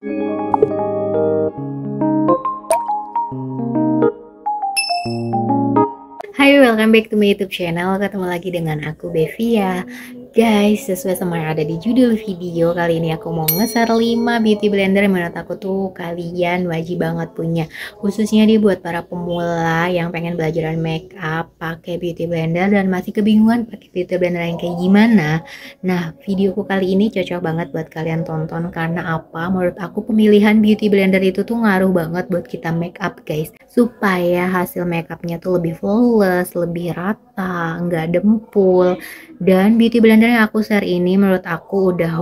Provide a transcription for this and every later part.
Hai, welcome back to my YouTube channel. Ketemu lagi dengan aku Bevia. Guys, sesuai sama yang ada di judul video, kali ini aku mau nge-share 5 beauty blender yang menurut aku tuh kalian wajib banget punya. Khususnya dia buat para pemula yang pengen belajar make up pakai beauty blender dan masih kebingungan pakai beauty blender yang kayak gimana. Nah, videoku kali ini cocok banget buat kalian tonton karena apa? Menurut aku pemilihan beauty blender itu tuh ngaruh banget buat kita make up, guys. Supaya hasil make upnya tuh lebih flawless, lebih rata, nggak dempul. Dan beauty blender yang aku share ini menurut aku udah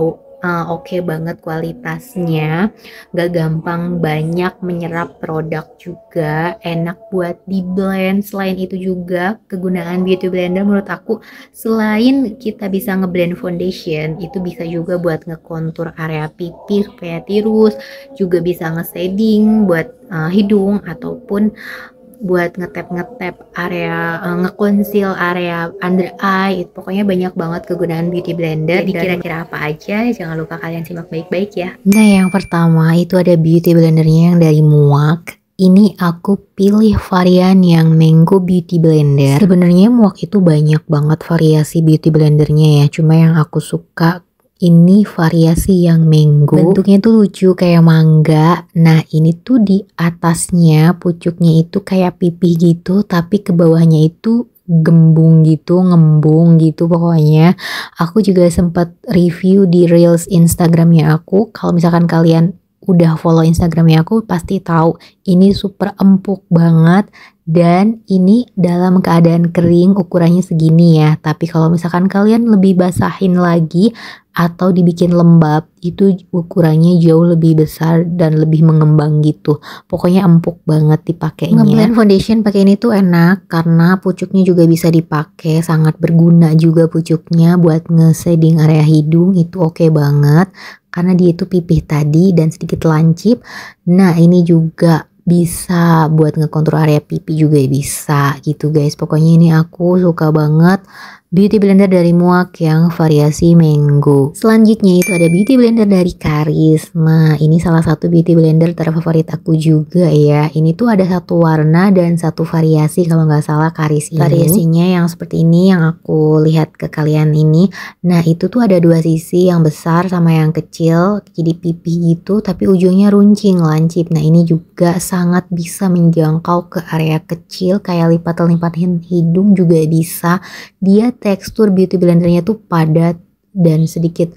oke banget kualitasnya, gak gampang banyak menyerap produk juga, enak buat di blend. Selain itu juga kegunaan beauty blender menurut aku selain kita bisa ngeblend foundation, itu bisa juga buat ngekontur area pipi supaya tirus, juga bisa nge-shading buat hidung ataupun buat ngetep area ngeconceal area under eye. Itu pokoknya banyak banget kegunaan beauty blender. Jadi kira-kira apa aja, jangan lupa kalian simak baik-baik ya. Nah, yang pertama itu ada beauty blendernya yang dari Muak. Ini aku pilih varian yang Mango Beauty Blender. Sebenarnya Muak itu banyak banget variasi beauty blendernya ya, cuma yang aku suka ini variasi yang mango. Bentuknya tuh lucu kayak mangga. Nah, ini tuh di atasnya pucuknya itu kayak pipih gitu, tapi ke bawahnya itu gembung gitu, ngembung gitu pokoknya. Aku juga sempat review di reels Instagramnya aku. Kalau misalkan kalian udah follow Instagramnya aku pasti tahu ini super empuk banget. Dan ini dalam keadaan kering ukurannya segini ya. Tapi kalau misalkan kalian lebih basahin lagi atau dibikin lembab, itu ukurannya jauh lebih besar dan lebih mengembang gitu. Pokoknya empuk banget dipakainya. Ngeblend foundation pakai ini tuh enak karena pucuknya juga bisa dipakai, sangat berguna juga pucuknya buat nge-shading area hidung, itu oke banget karena dia itu pipih tadi dan sedikit lancip. Nah, ini juga bisa buat ngekontur area pipi juga bisa gitu guys. Pokoknya ini aku suka banget beauty blender dari Muak yang variasi mango. Selanjutnya itu ada beauty blender dari Karis. Nah, ini salah satu beauty blender terfavorit aku juga ya. Ini tuh ada satu warna dan satu variasi kalau nggak salah Karis ini. Variasinya yang seperti ini yang aku lihat ke kalian ini. Nah, itu tuh ada dua sisi, yang besar sama yang kecil, jadi pipi gitu tapi ujungnya runcing lancip. Nah, ini juga sangat bisa menjangkau ke area kecil kayak lipat-lipatin hidung juga bisa. Dia tekstur beauty blendernya tuh padat dan sedikit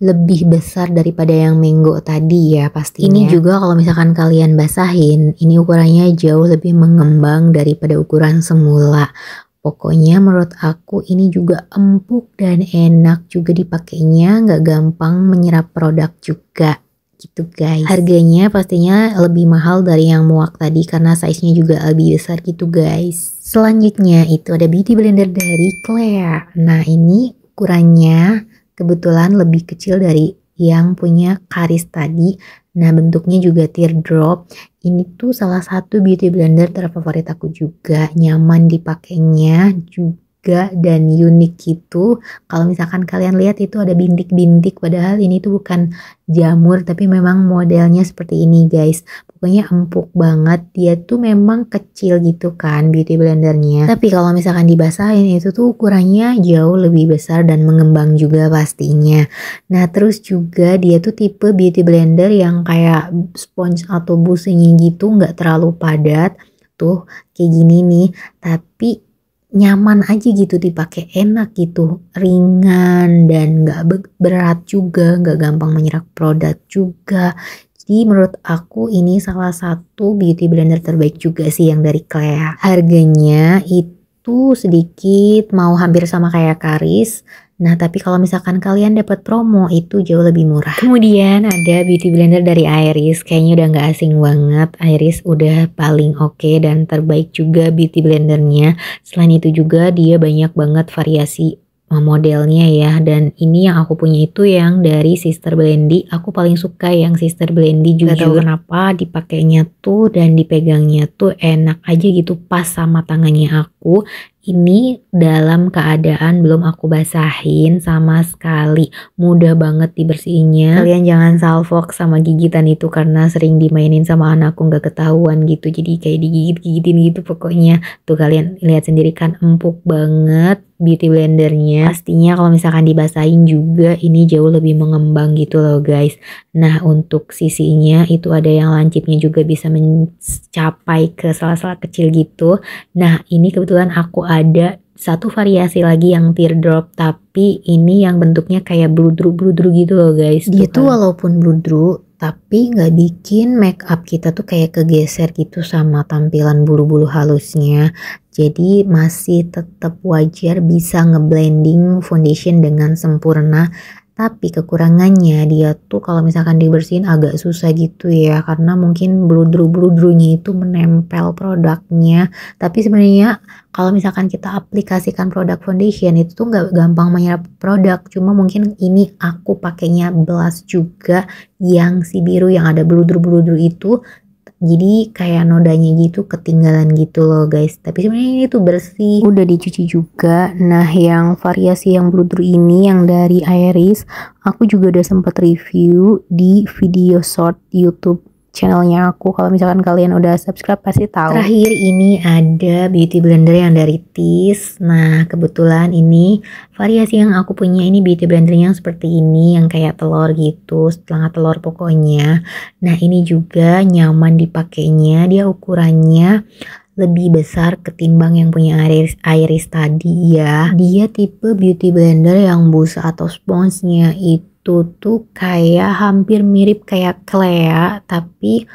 lebih besar daripada yang mango tadi ya pastinya. Ini juga kalau misalkan kalian basahin, ini ukurannya jauh lebih mengembang daripada ukuran semula. Pokoknya menurut aku ini juga empuk dan enak juga dipakainya, nggak gampang menyerap produk juga gitu guys. Harganya pastinya lebih mahal dari yang Muak tadi karena size-nya juga lebih besar gitu guys. Selanjutnya itu ada beauty blender dari Clea. Nah, ini ukurannya kebetulan lebih kecil dari yang punya Karis tadi. Nah, bentuknya juga teardrop. Ini tuh salah satu beauty blender terfavorit aku juga. Nyaman dipakainya juga dan unik gitu. Kalau misalkan kalian lihat itu ada bintik-bintik, padahal ini tuh bukan jamur tapi memang modelnya seperti ini guys. Pokoknya empuk banget. Dia tuh memang kecil gitu kan beauty blendernya, tapi kalau misalkan dibasahin itu tuh ukurannya jauh lebih besar dan mengembang juga pastinya. Nah, terus juga dia tuh tipe beauty blender yang kayak sponge atau busanya gitu, nggak terlalu padat tuh kayak gini nih, tapi nyaman aja gitu dipakai, enak gitu, ringan dan nggak berat juga, nggak gampang menyerap produk juga. Jadi menurut aku ini salah satu beauty blender terbaik juga sih yang dari Clea. Harganya itu sedikit mau hampir sama kayak Karis. Nah, tapi kalau misalkan kalian dapat promo itu jauh lebih murah. Kemudian ada beauty blender dari Iris. Kayaknya udah nggak asing banget. Iris udah paling oke dan terbaik juga beauty blendernya. Selain itu juga dia banyak banget variasi modelnya ya. Dan ini yang aku punya itu yang dari Sister Blendy. Aku paling suka yang Sister Blendy, jujur. Gak tahu kenapa dipakainya tuh dan dipegangnya tuh enak aja gitu, pas sama tangannya aku. Ini dalam keadaan belum aku basahin sama sekali. Mudah banget dibersihinnya. Kalian jangan salfok sama gigitan itu karena sering dimainin sama anakku nggak ketahuan gitu. Jadi kayak digigit-gigitin gitu pokoknya. Tuh kalian lihat sendiri kan empuk banget beauty blendernya. Pastinya kalau misalkan dibasahin juga ini jauh lebih mengembang gitu loh guys. Nah untuk sisinya itu ada yang lancipnya juga bisa mencapai ke sela-sela kecil gitu. Nah ini kebetulan aku ada satu variasi lagi yang teardrop, tapi ini yang bentuknya kayak bludru-bludru gitu loh guys. Dia tuh walaupun bludru tapi nggak bikin make up kita tuh kayak kegeser gitu sama tampilan bulu-bulu halusnya. Jadi masih tetap wajar bisa ngeblending foundation dengan sempurna. Tapi kekurangannya dia tuh kalau misalkan dibersihin agak susah gitu ya, karena mungkin bludru-bludrunya itu menempel produknya. Tapi sebenarnya kalau misalkan kita aplikasikan produk foundation itu tuh nggak gampang menyerap produk. Cuma mungkin ini aku pakainya blush juga yang si biru yang ada bludru-bludru itu. Jadi kayak nodanya gitu ketinggalan gitu loh guys. Tapi sebenarnya ini tuh bersih. Udah dicuci juga. Nah yang variasi yang bludru ini yang dari Iris. Aku juga udah sempat review di video short YouTube channelnya aku. Kalau misalkan kalian udah subscribe pasti tahu. Terakhir ini ada beauty blender yang dari Tease. Nah kebetulan ini variasi yang aku punya ini beauty blender yang seperti ini, yang kayak telur gitu, setengah telur pokoknya. Nah ini juga nyaman dipakainya, dia ukurannya lebih besar ketimbang yang punya Iris tadi ya. Dia tipe beauty blender yang busa atau sponsnya itu tuh kayak hampir mirip kayak Clea, tapi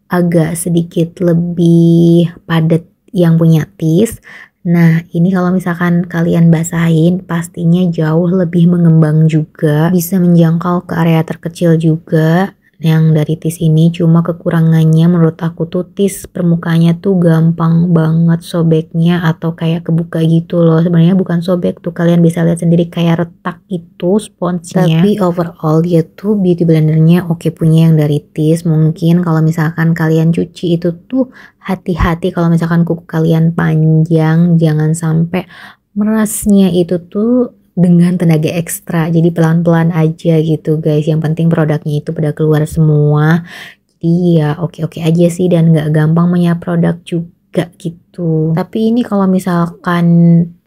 agak sedikit lebih padat yang punya Tease. Nah ini kalau misalkan kalian basahin pastinya jauh lebih mengembang juga, bisa menjangkau ke area terkecil juga yang dari Tease ini. Cuma kekurangannya menurut aku tuh Tease permukaannya tuh gampang banget sobeknya atau kayak kebuka gitu loh. Sebenarnya bukan sobek tuh, kalian bisa lihat sendiri kayak retak itu sponsnya. Tapi overall dia tuh beauty blendernya oke punya yang dari Tease. Mungkin kalau misalkan kalian cuci itu tuh hati-hati kalau misalkan kuku kalian panjang, jangan sampai merasnya itu tuh dengan tenaga ekstra. Jadi pelan-pelan aja gitu guys. Yang penting produknya itu pada keluar semua. Jadi ya oke-oke aja sih dan nggak gampang menyerap produk juga gitu. Tapi ini kalau misalkan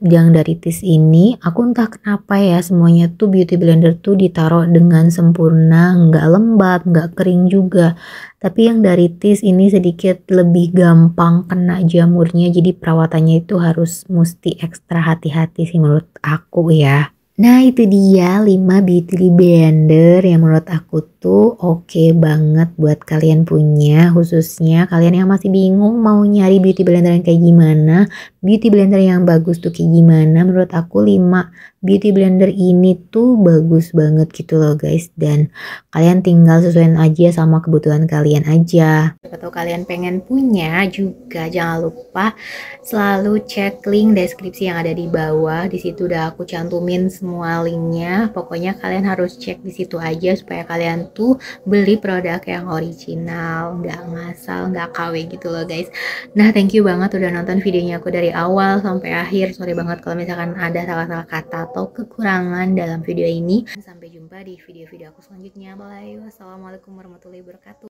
yang dari Tease ini, aku entah kenapa ya semuanya tuh beauty blender tuh ditaruh dengan sempurna, nggak lembab, nggak kering juga. Tapi yang dari Tease ini sedikit lebih gampang kena jamurnya, jadi perawatannya itu harus mesti ekstra hati-hati sih menurut aku ya. Nah itu dia 5 beauty blender yang menurut aku tuh oke banget buat kalian punya. Khususnya kalian yang masih bingung mau nyari beauty blender yang kayak gimana, beauty blender yang bagus tuh kayak gimana. Menurut aku 5 beauty blender ini tuh bagus banget gitu loh guys. Dan kalian tinggal sesuaiin aja sama kebutuhan kalian aja. Atau kalian pengen punya juga jangan lupa selalu cek link deskripsi yang ada di bawah. Di situ udah aku cantumin semua linknya. Pokoknya kalian harus cek di situ aja supaya kalian tuh beli produk yang original, nggak ngasal, nggak KW gitu loh guys. Nah thank you banget udah nonton videonya aku dari awal sampai akhir. Sorry banget kalau misalkan ada salah-salah kata atau kekurangan dalam video ini. Sampai jumpa di video-video aku selanjutnya. Bye. Wassalamualaikum warahmatullahi wabarakatuh.